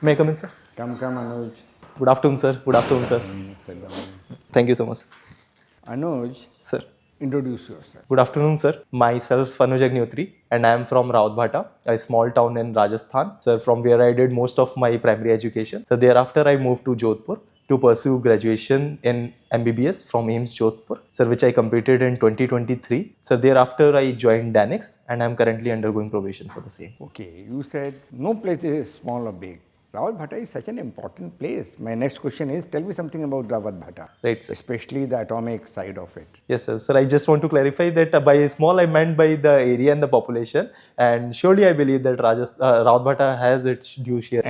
May I come in, sir? Come, Anuj. Good afternoon, sir. Good afternoon, sir. Thank you so much. Anuj, Sir. introduce yourself. Good afternoon, sir. Myself, ANUJ AGNIHOTRI, and I am from Rautbhata, a small town in Rajasthan, sir, from where I did most of my primary education. So thereafter, I moved to Jodhpur to pursue graduation in MBBS from AIMS Jodhpur, sir, which I completed in 2023. So thereafter, I joined Danx, and I am currently undergoing probation for the same. Okay, you said no place is small or big. Ravatbhata is such an important place. My next question is, tell me something about Ravatbhata. Right, sir. Especially the atomic side of it. Yes, sir. Sir, I just want to clarify that by small, I meant by the area and the population. And surely I believe that Rautbhata has its due share.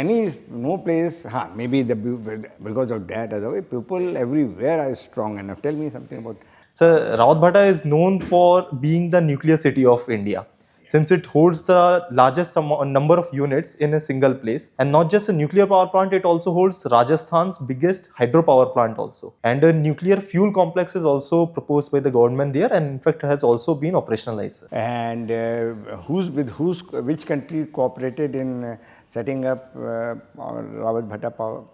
No place, maybe because of that, otherwise people everywhere are strong enough. Tell me something about. Sir, Rautbhata is known for being the nuclear city of India, since it holds the largest number of units in a single place. And not just a nuclear power plant, it also holds Rajasthan's biggest hydropower plant also. And a nuclear fuel complex is also proposed by the government there, and in fact has also been operationalized. And which country cooperated in setting up Ravatbhata power?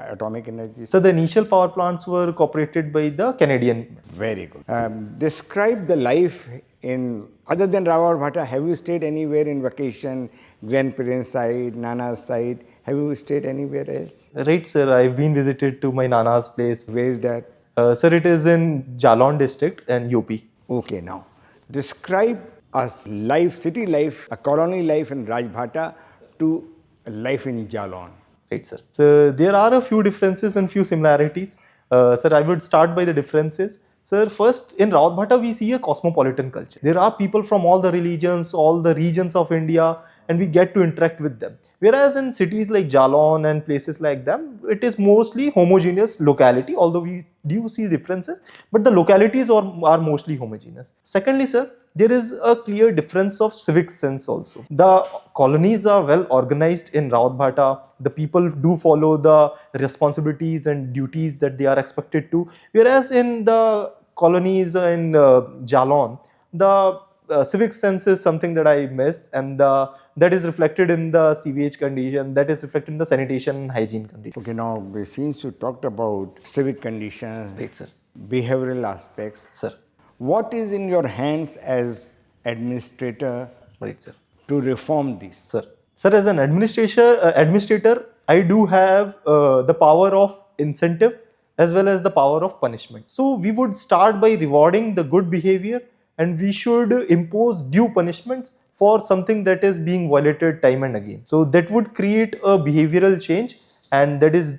Atomic energy. So the initial power plants were cooperated by the Canadian. Very good. Describe the life in, other than Ravatbhata, have you stayed anywhere in vacation, grandparents' side, Nana's side? Have you stayed anywhere else? Right, sir. I've been visited to my Nana's place. Where is that? Sir, it is in Jalon district and UP. Okay, now describe a life, city life, a colony life in Rajbhata to life in Jalon. Right, sir. So there are a few differences and few similarities. Sir, I would start by the differences. Sir, first in Rautbhata we see a cosmopolitan culture. There are people from all the religions, all the regions of India, and we get to interact with them. Whereas in cities like Jalon and places like them, it is mostly homogeneous locality, although we do see differences, but the localities are mostly homogeneous. Secondly, sir, there is a clear difference of civic sense also. The colonies are well organized in Rautbhata. The people do follow the responsibilities and duties that they are expected to. Whereas in the colonies in Jalon, the civic sense is something that I missed, and that is reflected in the sewage condition, that is reflected in the sanitation and hygiene condition. Okay, now since you talked about civic conditions, Right, sir. Behavioral aspects, Sir. What is in your hands as administrator, Right, sir. to reform this? Sir. Sir, as an administrator, I do have the power of incentive as well as the power of punishment. So we would start by rewarding the good behavior, and we should impose due punishments for something that is being violated time and again. So that would create a behavioral change, and that is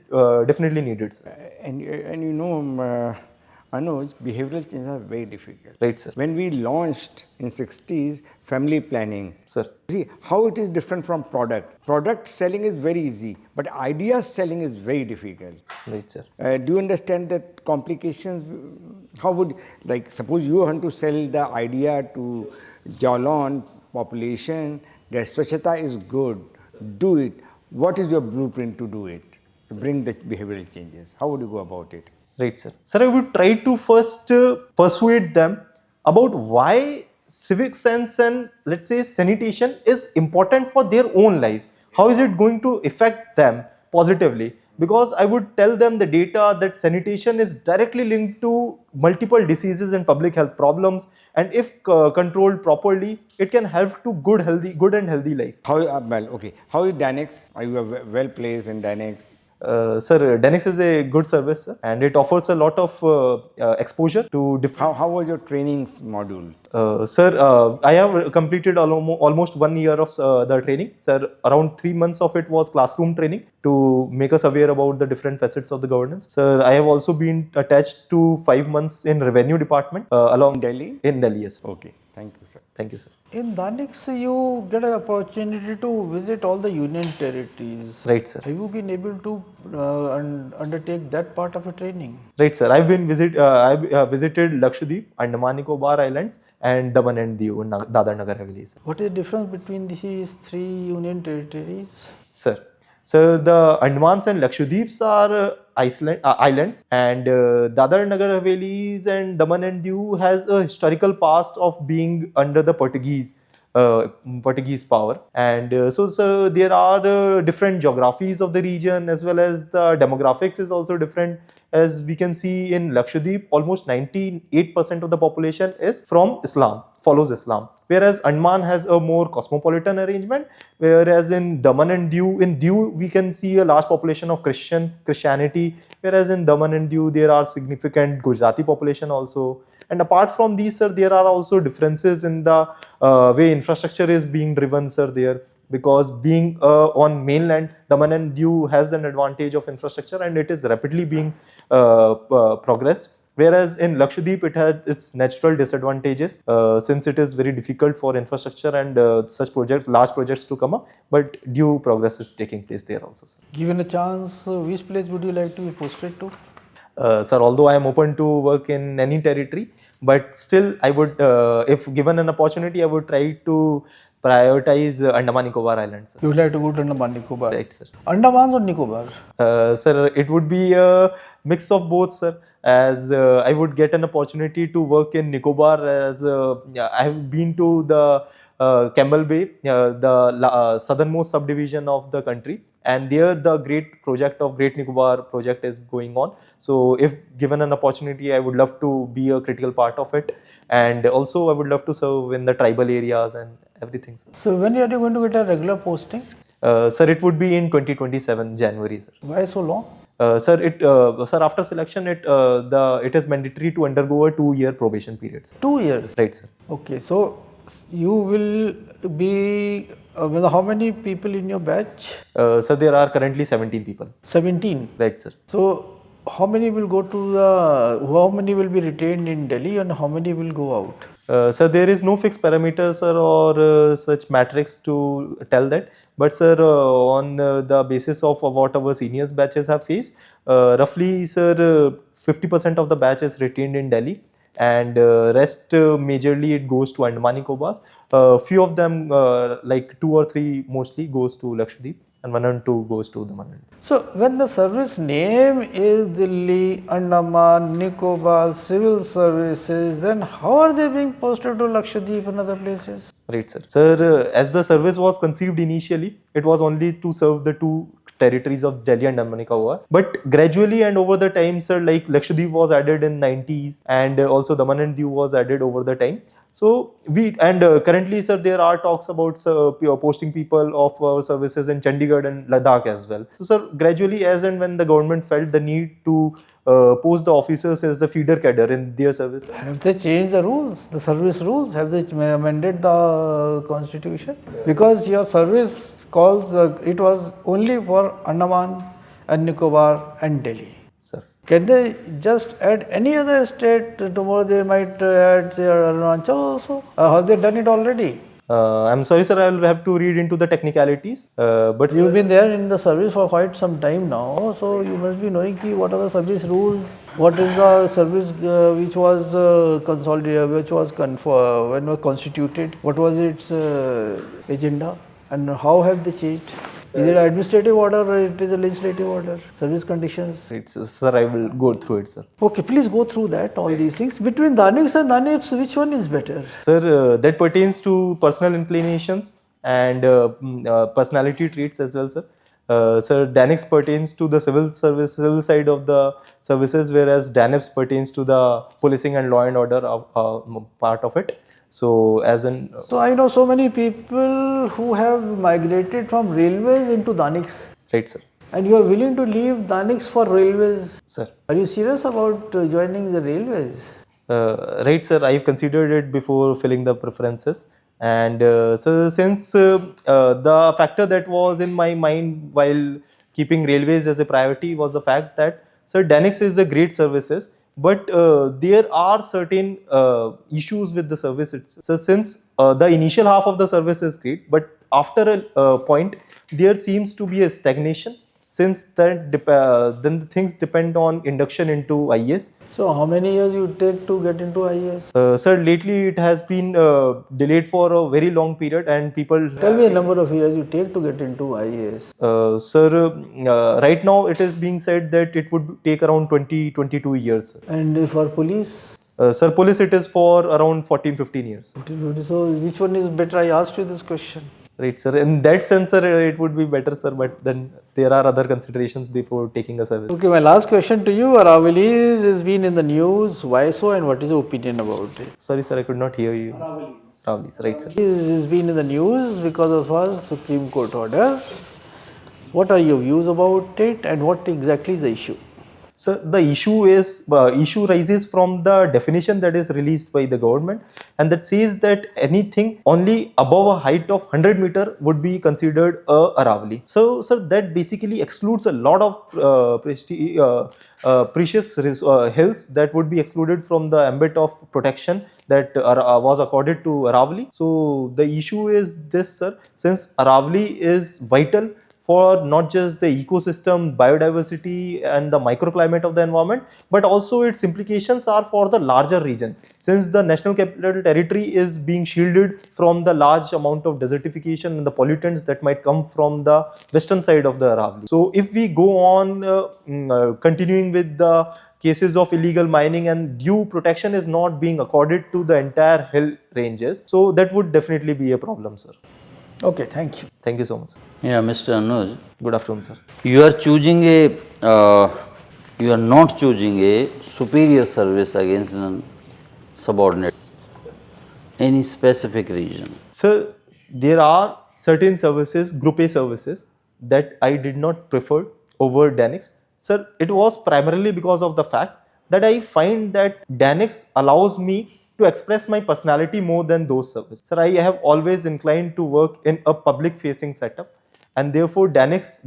definitely needed, sir. Anuj, behavioral changes are very difficult. Right, sir. When we launched in 60s family planning, Sir. See how it is different from product. Product selling is very easy, but ideas selling is very difficult. Right, sir. Do you understand that complications? How would, like, suppose you want to sell the idea to Jalon population that Swachhata is good, do it. What is your blueprint to do it? To bring the behavioral changes. How would you go about it? Right, sir. Sir, I would try to first persuade them about why civic sense and, let's say, sanitation is important for their own lives. How is it going to affect them positively? Because I would tell them the data that sanitation is directly linked to multiple diseases and public health problems, and if controlled properly, it can help to good and healthy life. How is Danx? Are you well placed in Danx? Sir, Danix is a good service, sir, and it offers a lot of exposure to different. How was your trainings module? Sir, I have completed almost 1 year of the training. Sir, around 3 months of it was classroom training to make us aware about the different facets of the governance. Sir, I have also been attached to 5 months in revenue department along in Delhi. In Delhi, yes. Okay, thank you, sir. Thank you, sir. In Danix, you get an opportunity to visit all the union territories. Right, sir. Have you been able to undertake that part of a training? Right, sir. I've visited Lakshadweep, Andaman Nicobar Islands, and Daman and Diu in Dadar Nagar Haveli, sir. What is the difference between these 3 union territories? Sir. So the Andamans and Lakshadweeps are islands, and Dadar Nagar Havelis and Daman and Diu has a historical past of being under the Portuguese. Portuguese power. And so there are different geographies of the region, as well as the demographics is also different. As we can see in Lakshadweep, almost 98% of the population is from Islam, follows Islam. Whereas Andaman has a more cosmopolitan arrangement, whereas in Daman and Diu we can see a large population of Christianity, whereas in Daman and Diu there are significant Gujarati population also. And apart from these, sir, there are also differences in the way infrastructure is being driven, sir, there. Because being on mainland, Daman and Diu has an advantage of infrastructure and it is rapidly being progressed. Whereas in Lakshadweep, it has its natural disadvantages since it is very difficult for infrastructure and such projects, large projects to come up. But due progress is taking place there also, sir. Given a chance, which place would you like to be posted to? Sir, although I am open to work in any territory, but still I would, if given an opportunity, I would try to prioritize Andaman Nicobar Islands, sir. You would like to go to Andaman Nicobar? Right, sir. Andamans or Nicobar? Sir, it would be a mix of both, sir. As I would get an opportunity to work in Nicobar, as I have been to the Campbell Bay, the southernmost subdivision of the country, and there the Great Nicobar project is going on. So if given an opportunity, I would love to be a critical part of it, and also I would love to serve in the tribal areas and everything, sir. So when are you going to get a regular posting? Sir, it would be in 2027 January, sir. Why so long? Sir, after selection, it is mandatory to undergo a 2-year probation period, sir. 2 years. Right, sir. Okay, so you will be how many people in your batch? Sir, there are currently 17 people. 17. Right, sir. So how many will go to the? How many will be retained in Delhi and how many will go out? Sir, there is no fixed parameter, sir, or such matrix to tell that. But sir, on the basis of what our seniors batches have faced, roughly, sir, 50% of the batch is retained in Delhi, and rest majorly it goes to Andaman Nicobar. Few of them, like 2 or 3 mostly, goes to Lakshadweep, and 1 and 2 goes to the Daman. So when the service name is Delhi, Andaman, Nicobar, Civil Services, then how are they being posted to Lakshadweep and other places? Right, sir. Sir, as the service was conceived initially, it was only to serve the 2 territories of Delhi and Andaman Nicobar. But gradually and over the time, sir, like Lakshadweep was added in 90s, and also Daman and Diu was added over the time. So currently, sir, there are talks about posting people of our services in Chandigarh and Ladakh as well. So, sir, gradually, as and when the government felt the need to post the officers as the feeder cadre in their service. Have they changed the rules, the service rules? Have they amended the constitution? Because your service calls, it was only for Andaman and Nicobar and Delhi. Sir. Can they just add any other state? Tomorrow they might add, say, Arunachal also. Have they done it already? I'm sorry, sir, I will have to read into the technicalities. But You've been there in the service for quite some time now, so you must be knowing what are the service rules, what is the service which was consolidated, which was when was constituted, what was its agenda, and how have they changed? Is it an administrative order or it is a legislative order? Service conditions? Sir, I will go through it, sir. Okay, please go through that, all these things. Between Danx and Daniffs, which one is better? Sir, that pertains to personal inclinations and personality traits as well, sir. Sir, Danx pertains to the civil side of the services, whereas Daniffs pertains to the policing and law and order part of it. So I know so many people who have migrated from railways into Danx. Right, sir. And you are willing to leave Danx for railways. Sir. Are you serious about joining the railways? Right, sir. I've considered it before filling the preferences. And so since the factor that was in my mind while keeping railways as a priority was the fact that, sir, Danx is a great services, but there are certain issues with the service itself. So since the initial half of the service is great, but after a point there seems to be a stagnation, since then the things depend on induction into IAS. So how many years you take to get into IAS? Sir, lately it has been delayed for a very long period, and people... Tell me a number of years you take to get into IAS. Sir, right now it is being said that it would take around 20-22 years. And for police? Sir, police it is for around 14-15 years. So which one is better? I asked you this question. Right, sir. In that sense, sir, it would be better, sir. But then there are other considerations before taking a service. Okay, my last question to you. Aravalli has been in the news. Why so, and what is your opinion about it? Sorry, sir, I could not hear you. Aravalli, right, sir. It has been in the news because of a Supreme Court order. What are your views about it, and what exactly is the issue? So the issue rises from the definition that is released by the government, and that says that anything only above a height of 100 meter would be considered a Aravalli. So, sir, that basically excludes a lot of precious hills that would be excluded from the ambit of protection that was accorded to Aravalli. So the issue is this, sir, since Aravalli is vital for not just the ecosystem, biodiversity and the microclimate of the environment, but also its implications are for the larger region. Since the National Capital Territory is being shielded from the large amount of desertification and the pollutants that might come from the western side of the Aravalli. So if we go on continuing with the cases of illegal mining and due protection is not being accorded to the entire hill ranges, so that would definitely be a problem, sir. Okay, thank you. Thank you so much, sir. Yeah, Mr. Anuj, Good afternoon, sir. you are choosing you are not choosing a superior service against an subordinate. Any specific reason? So there are certain services, Group A services, that I did not prefer over Danx. Sir, it was primarily because of the fact that I find that Danx allows me to express my personality more than those services. Sir, I have always inclined to work in a public facing setup, and therefore Danx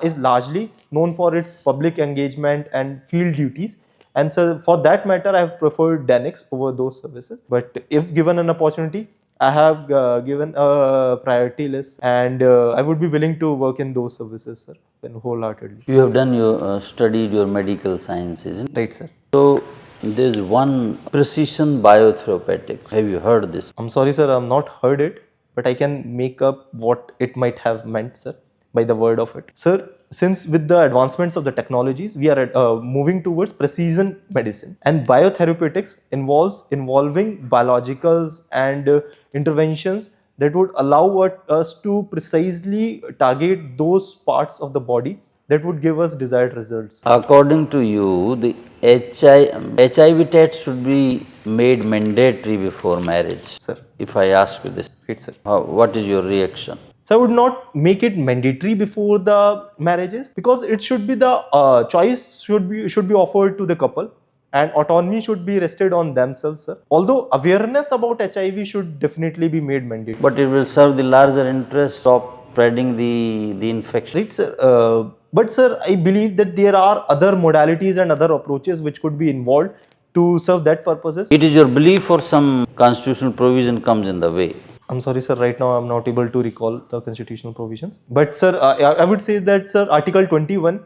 is largely known for its public engagement and field duties. And so for that matter, I have preferred Danx over those services. But if given an opportunity, I have given a priority list, and I would be willing to work in those services, sir, wholeheartedly. You have done your studied your medical science, isn't it? Right, sir. So there is one precision biotherapeutics. Have you heard this? I'm sorry, sir, I've not heard it, but I can make up what it might have meant, sir, by the word of it. Sir, since with the advancements of the technologies, we are moving towards precision medicine, and biotherapeutics involving biologicals and interventions that would allow us to precisely target those parts of the body that would give us desired results. According to you, the HIV test should be made mandatory before marriage. Sir. If I ask you this, Right, sir. what is your reaction? So I would not make it mandatory before the marriages, because it should be the choice should be offered to the couple, and autonomy should be rested on themselves, sir. Although awareness about HIV should definitely be made mandatory. But it will serve the larger interest of spreading the infection. Right, sir. But sir, I believe that there are other modalities and other approaches which could be involved to serve that purposes. It is your belief or some constitutional provision comes in the way? I'm sorry, sir, right now I'm not able to recall the constitutional provisions. But sir, I would say that, sir, Article 21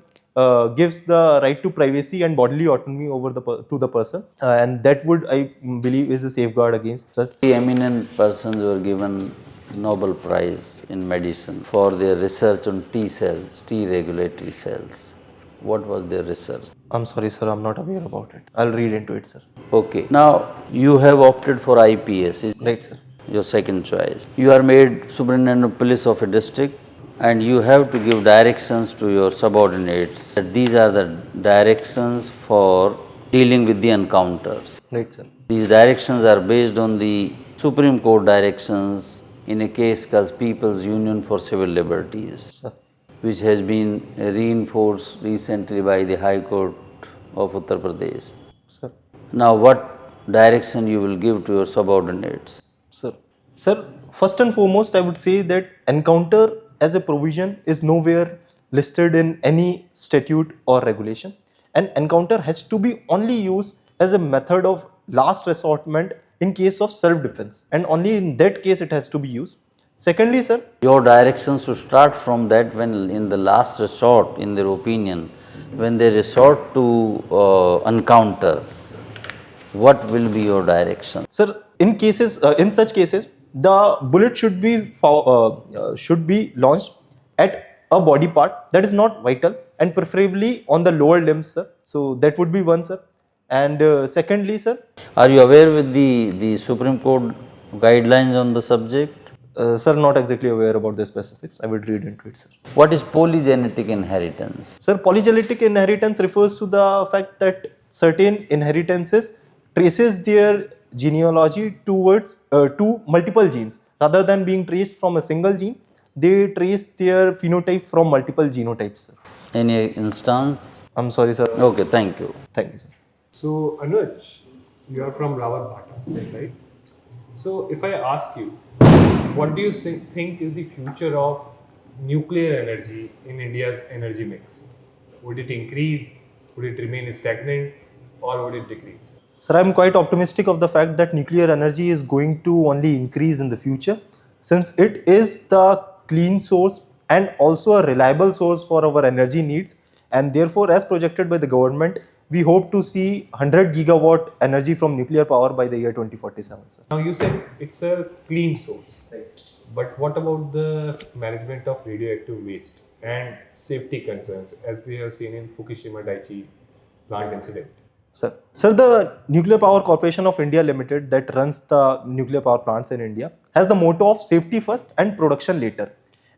gives the right to privacy and bodily autonomy over to the person, and that would, I believe, is a safeguard against, sir. The eminent persons were given Nobel Prize in medicine for their research on T cells, T regulatory cells. What was their research? I'm sorry, sir, I'm not aware about it. I'll read into it, sir. Okay. Now, you have opted for IPS, is Right, sir. your second choice. You are made superintendent of police of a district, and you have to give directions to your subordinates that these are the directions for dealing with the encounters. Right, sir. These directions are based on the Supreme Court directions in a case called People's Union for Civil Liberties, Sir. which has been reinforced recently by the High Court of Uttar Pradesh. Sir. Now, what direction you will give to your subordinates? Sir. Sir, first and foremost, I would say that encounter as a provision is nowhere listed in any statute or regulation. And encounter has to be only used as a method of last resortment in case of self-defense, and only in that case it has to be used. Secondly, sir, Your directions should start from that when in the last resort, in their opinion, when they resort to encounter, what will be your direction? Sir, in such cases, the bullet should be launched at a body part that is not vital, and preferably on the lower limbs, sir. So that would be one, sir. And secondly, sir, Are you aware with the Supreme Court guidelines on the subject? sir, not exactly aware about the specifics. I would read into it, sir. What is polygenetic inheritance? Sir, polygenetic inheritance refers to the fact that certain inheritances traces their genealogy towards to multiple genes. Rather than being traced from a single gene, they trace their phenotype from multiple genotypes, sir. Any instance? I'm sorry, sir. Okay, thank you. Thank you, sir. So Anuj, you are from Rawat, right? So if I ask you, what do you think is the future of nuclear energy in India's energy mix? Would it increase? Would it remain stagnant? Or would it decrease? Sir, I'm quite optimistic of the fact that nuclear energy is going to only increase in the future, since it is the clean source and also a reliable source for our energy needs, and therefore, as projected by the government, we hope to see 100 gigawatt energy from nuclear power by the year 2047, sir. Now you said it's a clean source, but what about the management of radioactive waste and safety concerns, as we have seen in Fukushima Daiichi plant incident? Sir, the Nuclear Power Corporation of India Limited, that runs the nuclear power plants in India, has the motto of safety first and production later.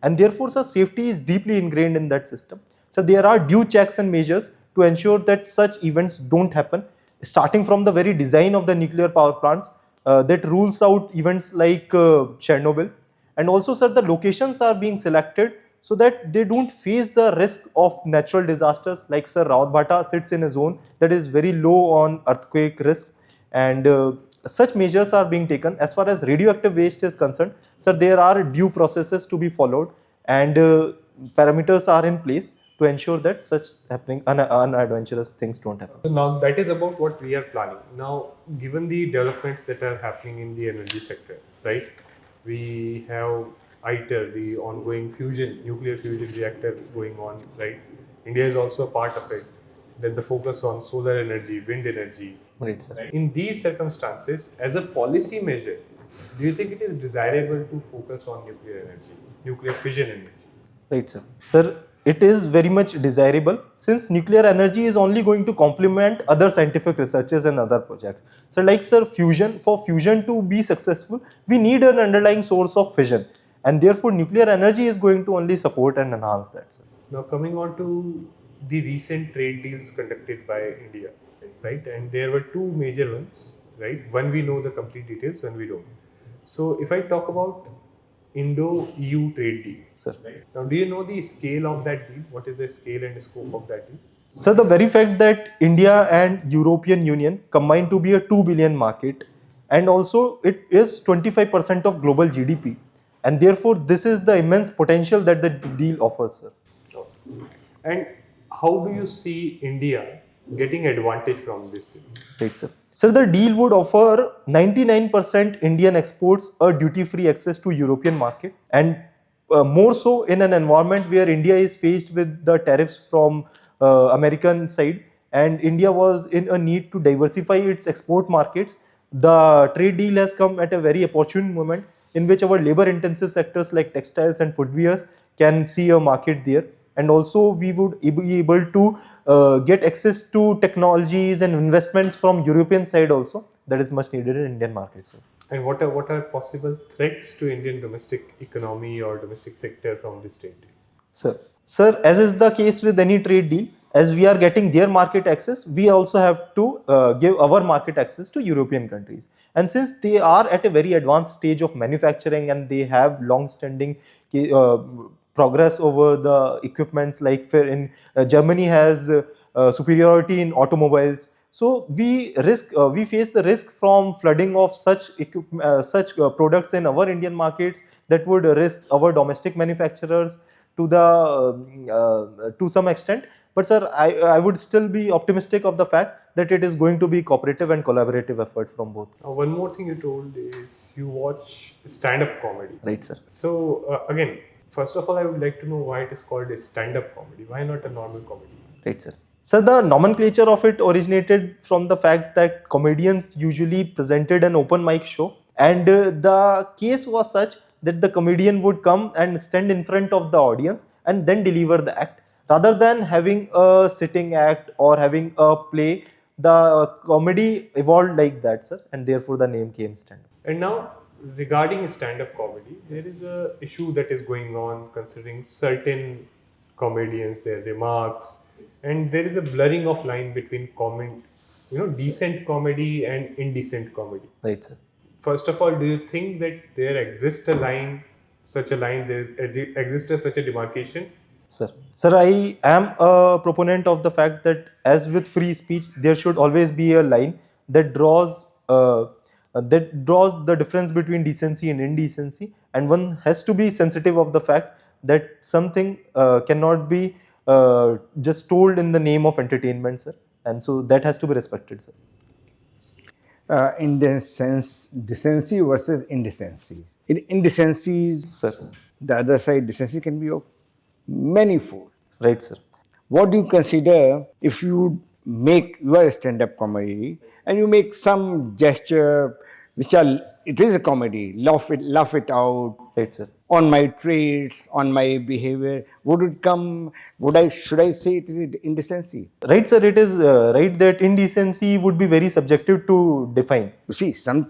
And therefore, sir, safety is deeply ingrained in that system. So there are due checks and measures to ensure that such events don't happen, starting from the very design of the nuclear power plants that rules out events like Chernobyl. And also, sir, the locations are being selected so that they don't face the risk of natural disasters. Like, sir, Rawatbhata sits in a zone that is very low on earthquake risk, and such measures are being taken. As far as radioactive waste is concerned, sir, there are due processes to be followed, and parameters are in place to ensure that such unadventurous things don't happen. So now that is about what we are planning. Now, given the developments that are happening in the energy sector, right? We have ITER, the ongoing nuclear fusion reactor going on, right? India is also a part of it. Then the focus on solar energy, wind energy. Right, sir. In these circumstances, as a policy measure, do you think it is desirable to focus on nuclear energy, nuclear fission energy? Right, sir. Sir, it is very much desirable, since nuclear energy is only going to complement other scientific researches and other projects. So like, sir, for fusion to be successful, we need an underlying source of fission, and therefore nuclear energy is going to only support and enhance that, sir. Now coming on to the recent trade deals conducted by India, right? And there were two major ones, right? One we know the complete details, one we don't. So if I talk about Indo-EU trade deal, Sir. right? Now, do you know the scale of that deal? What is the scale and scope of that deal? So the very fact that India and European Union combine to be a 2 billion market, and also it is 25% of global GDP, and therefore this is the immense potential that the deal offers, sir. And how do you see India getting advantage from this deal? Right, sir. So the deal would offer 99% Indian exports a duty-free access to European market, and more so in an environment where India is faced with the tariffs from American side, and India was in a need to diversify its export markets. The trade deal has come at a very opportune moment in which our labor-intensive sectors like textiles and footwears can see a market there. And also we would be able to get access to technologies and investments from European side also, that is much needed in Indian markets. And what are possible threats to Indian domestic economy or domestic sector from this trade deal? Sir, as is the case with any trade deal, as we are getting their market access, we also have to give our market access to European countries. And since they are at a very advanced stage of manufacturing and they have long-standing progress over the equipments, like in Germany has superiority in automobiles. So we face the risk from flooding of such products in our Indian markets that would risk our domestic manufacturers to some extent. But sir, I would still be optimistic of the fact that it is going to be cooperative and collaborative effort from both. One more thing you told is you watch stand-up comedy. Right, sir. So again, first of all, I would like to know why it is called a stand-up comedy. Why not a normal comedy? Right, sir. So the nomenclature of it originated from the fact that comedians usually presented an open mic show, and the case was such that the comedian would come and stand in front of the audience and then deliver the act. Rather than having a sitting act or having a play, the comedy evolved like that, sir, and therefore the name came Standup. And now, regarding stand-up comedy, there is a issue that is going on considering certain comedians, their remarks, and there is a blurring of line between decent comedy and indecent comedy. Right, sir. First of all, do you think that there exists a line, there exists such a demarcation? Sir, I am a proponent of the fact that, as with free speech, there should always be a line that draws the difference between decency and indecency, and one has to be sensitive of the fact that something cannot be just told in the name of entertainment, sir, and so that has to be respected, sir. In the sense, decency versus indecency. In indecency, Sir. the other side, decency can be of manifold. Right, sir. What do you consider if you are a stand-up comedy and you make some gesture it is a comedy, laugh it out, Right, sir. on my traits, on my behavior, should I say it is indecency? Right, sir. It is right that indecency would be very subjective to define. You see, I'm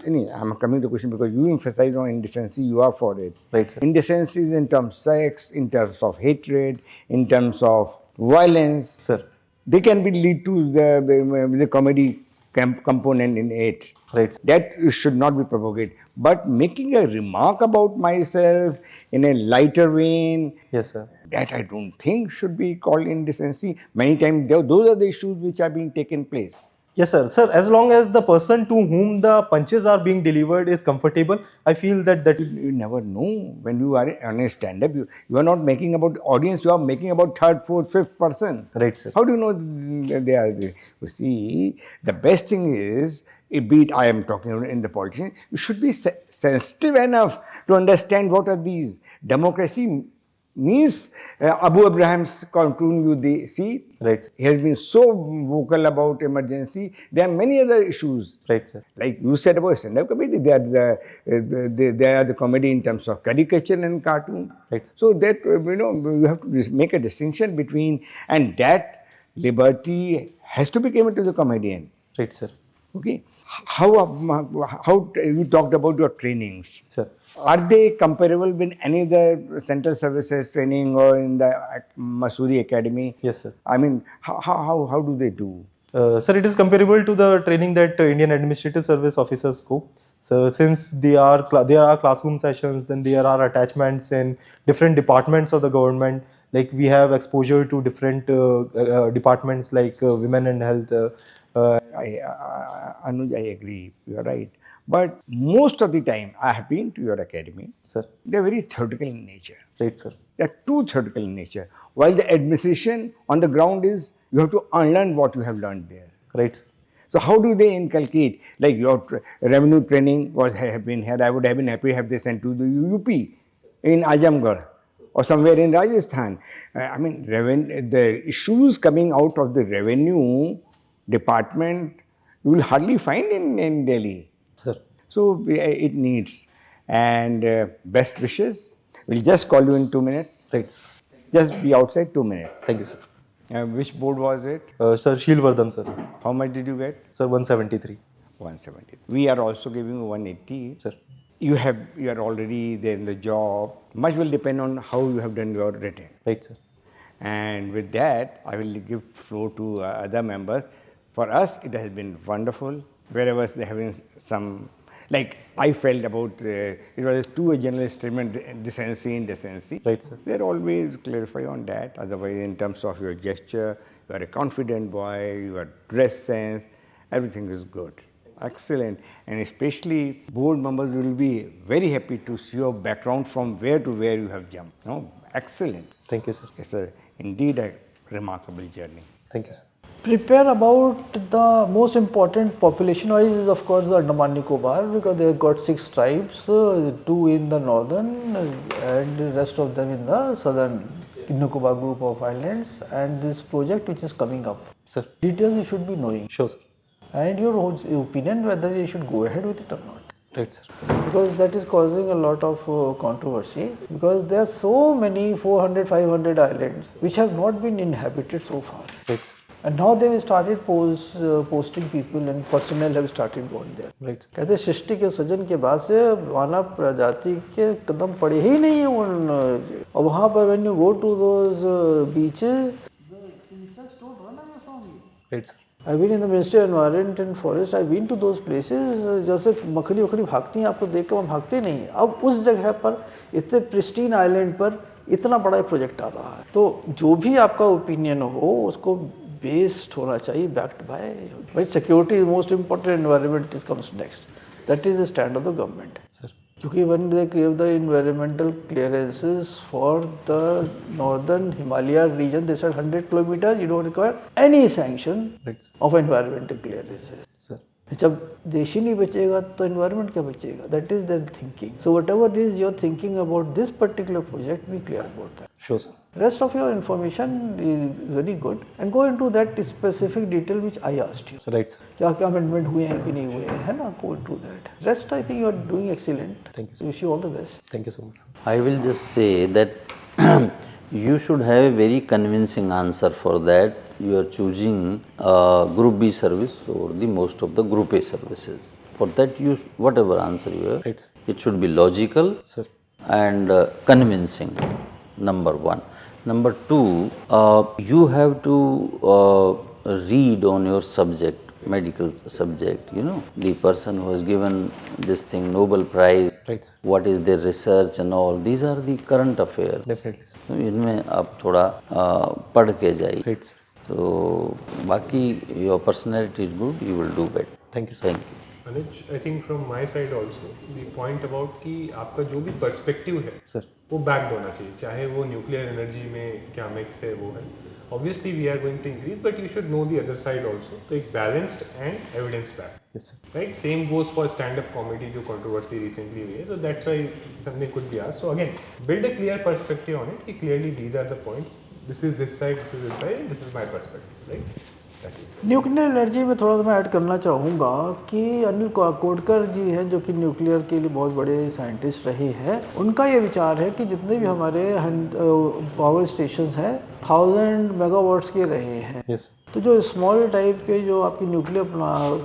coming to the question because you emphasize on indecency, you are for it. Right, sir. Indecency is in terms of sex, in terms of hatred, in terms of violence. Sir. They can be lead to the comedy component in it. Right. That should not be propagated. But making a remark about myself in a lighter vein, Yes, sir. that I don't think should be called indecency. Many times those are the issues which are being taken place. Yes, sir. Sir, as long as the person to whom the punches are being delivered is comfortable, I feel that You never know. When you are on a stand-up, you are not making about the audience, you are making about third, fourth, fifth person. Right, sir. How do you know they are there? You see, the best thing is, be it I am talking in the politician, you should be sensitive enough to understand what are these. Democracy means Abu Abraham's cartoon, you see, Right, sir. he has been so vocal about emergency. There are many other issues. Right, sir. Like you said about stand-up comedy, they are the comedy in terms of caricature and cartoon. Right, sir. So that you have to make a distinction between, and that liberty has to be given to the comedian. Right, sir. Okay, how you talked about your trainings? Sir. Are they comparable with any other central services training or in the Masuri Academy? Yes, sir. I mean, how do they do? Sir, it is comparable to the training that Indian Administrative Service officers go. So, since there are classroom sessions, then there are attachments in different departments of the government. Like we have exposure to different departments like women and health. Anuj, I agree. You are right. But most of the time, I have been to your academy. Sir. They are very theoretical in nature. Right, sir. They are too theoretical in nature. While the administration on the ground is, you have to unlearn what you have learned there. Right, sir. So how do they inculcate? Like your revenue training have been had. I would have been happy to have they sent to the UP in Azamgarh or somewhere in Rajasthan. I mean, the issues coming out of the revenue department, you will hardly find in Delhi. Sir. So it needs. And best wishes. We'll just call you in 2 minutes. Right, sir. Just be outside 2 minutes. Thank you, sir. Which board was it? Sir, Shilvardhan, sir. How much did you get? Sir, 173. 170. We are also giving you 180. Sir. You are already there in the job. Much will depend on how you have done your written. Right, sir. And with that, I will give floor to other members. For us, it has been wonderful. Wherever they having some, like I felt about, it was a general statement, decency, indecency. Right, sir. They're always clarify on that. Otherwise, in terms of your gesture, you are a confident boy, your dress sense, everything is good. Excellent. And especially board members will be very happy to see your background from where to where you have jumped. No? Excellent. Thank you, sir. It's indeed a remarkable journey. Thank you, sir. Prepare about the most important population-wise is of course the Andaman Nicobar, because they have got 6 tribes, 2 in the northern and the rest of them in the southern Nicobar group of islands, and this project which is coming up. Sir. Details you should be knowing. Sure, sir. And your own opinion whether you should go ahead with it or not. Right, sir. Because that is causing a lot of controversy, because there are so many 400, 500 islands which have not been inhabited so far. Right, sir. And now they have started posting people and personnel have started going there. Right. कहते सृष्टि के सृजन के बाद से मानव प्रजाति के कदम पड़े ही नहीं है उन, और वहाँ पर when you go to those beaches, the insects don't run away from you. Right, sir. I've been in the Ministry of Environment and Forest. I've been to those places. जैसे मकड़ी वकड़ी भागती हैं आपको देख कर हम भागते नहीं हैं. अब उस जगह पर इतने प्रिस्टीन आइलैंड पर इतना बड़ा प्रोजेक्ट आ रहा है, तो जो भी आपका ओपिनियन हो उसको बेस्ड होना चाहिए, backed by security is most important, environment is comes next. That is the stand of the government. Sir. क्योंकि when they gave the environmental clearances for the northern Himalaya region, they said 100 kilometers, you don't require any sanction Right, sir. of environmental clearances. Sir. जब देश ही नहीं बचेगा तो environment क्या बचेगा? That is their thinking. So whatever it is you're thinking about this particular project, be clear about that. Sure, sir. Rest of your information is very good and go into that specific detail which I asked you. So, right, sir. क्या क्या amendment हुए हैं कि नहीं हुए हैं, है ना? Go into that. Rest I think you are doing excellent. Thank you, sir. Wish you all the best. Thank you so much, sir. I will just say that you should have a very convincing answer for that. You are choosing Group B service over the most of the Group A services. For that, you whatever answer you have, Right. it should be logical Sir. and convincing. Number one. Number two, you have to read on your subject, medical subject. You know, the person who has given this thing Nobel Prize. Right, sir. What is their research and all, these are the current affairs. Definitely, sir. तो इनमें आप थोड़ा पढ़ के जाइए. Right, sir. तो बाकी your personality is good, you will do better. Thank you, sir. Thank you. Anuj, I think from my side also, the point about कि आपका जो भी पर्सपेक्टिव है Sir. वो बैक्ड होना चाहिए, चाहे वो न्यूक्लियर एनर्जी में क्या मिक्स है वो है. Obviously we are going to increase, but you should know the other side also. तो एक balanced and evidence backed. Yes, sir. Right, same goes for stand-up comedy जो controversy recently हुई है, so that's why something could be asked. So again, build a clear perspective on it कि clearly these are the points, this is this side, this is this side, and this is my perspective, right? That's it. Nuclear energy में थोड़ा सा मैं add करना चाहूँगा कि अनिल कोडकर जी हैं जो कि न्यूक्लियर के लिए बहुत बड़े साइंटिस्ट रहे हैं. उनका ये विचार है कि जितने भी हमारे पावर स्टेशंस हैं 1000 मेगावाट्स के रहे हैं. Yes. तो जो स्मॉल टाइप के जो आपकी न्यूक्लियर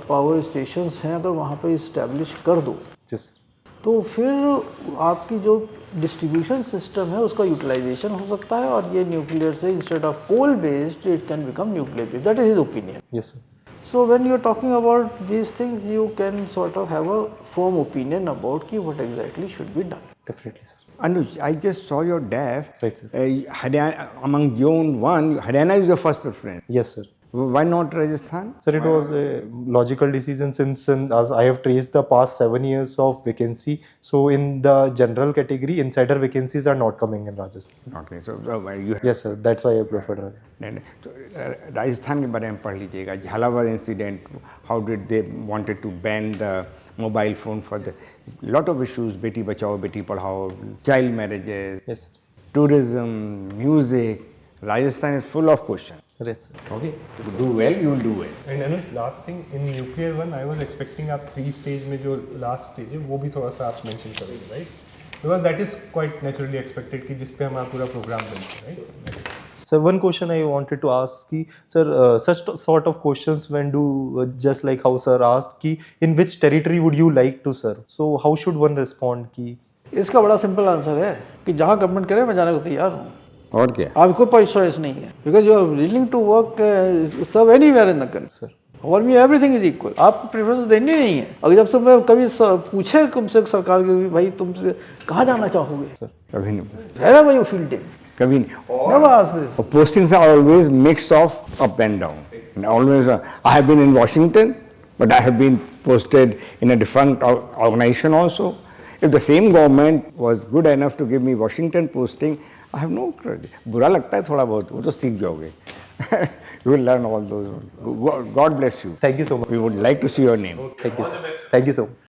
पावर स्टेशंस हैं अगर वहाँ पे इस्टेब्लिश कर दो Yes. तो फिर आपकी जो डिस्ट्रीब्यूशन सिस्टम है उसका यूटिलाइजेशन हो सकता है और ये न्यूक्लियर से instead of coal based it can become nuclear based. That is his opinion. Yes, sir. So when you are talking about these things, you can sort of have a firm opinion about what exactly should be done. Definitely, sir. Anuj, I just saw your DAF. Right, sir. Haryana, among zone 1, Haryana is your first preference. Yes, sir. Why not Rajasthan? Sir, it was a logical decision since as I have traced the past 7 years of vacancy. So in the general category, insider vacancies are not coming in Rajasthan. Okay, so you have Yes, sir. That's why I preferred Rajasthan. नहीं, नहीं, तो राजस्थान के बारे में पढ़ लीजिएगा. Jhalawar incident, how did they wanted to ban the mobile phone for the lot of issues, बेटी बचाओ बेटी पढ़ाओ, child marriages, Yes. tourism, music. Rajasthan is full of questions. Right, sir. Okay, you do well, you will do well. And Anuj, last thing in nuclear one, I was expecting आप 3 stage में जो last stage है वो भी थोड़ा सा आप mention करेंगे, right? Because that is quite naturally expected कि जिस पे हमारा पूरा program बनता है, right? So one question I wanted to ask कि sir, such sort of questions when do just like how sir asked कि in which territory would you like to serve? So how should one respond कि इसका बड़ा simple answer है कि जहाँ government करे मैं जाने को तैयार हूँ. और क्या? आपको कोई चॉइस नहीं है because you are willing to work serve anywhere in the country. Sir और मी एवरीथिंग इज इक्वल. आपको प्रेफरेंस देनी नहीं है. अगर जब से मैं कभी पूछे तुमसे सरकार के भाई तुमसे कहाँ जाना चाहोगे, सर कभी नहीं, wherever you feel it. कभी नहीं. Never ask this. Postings are always mix of up and down. And always, I have been in Washington, but I have been posted in a different organization also. If the same government was good enough to give me Washington posting, I have no credit. बुरा लगता है थोड़ा बहुत, वो तो सीख जाओगे. You will learn all those. God bless you. Thank you so much. We would like to see your name. Thank you, sir. Thank you so much.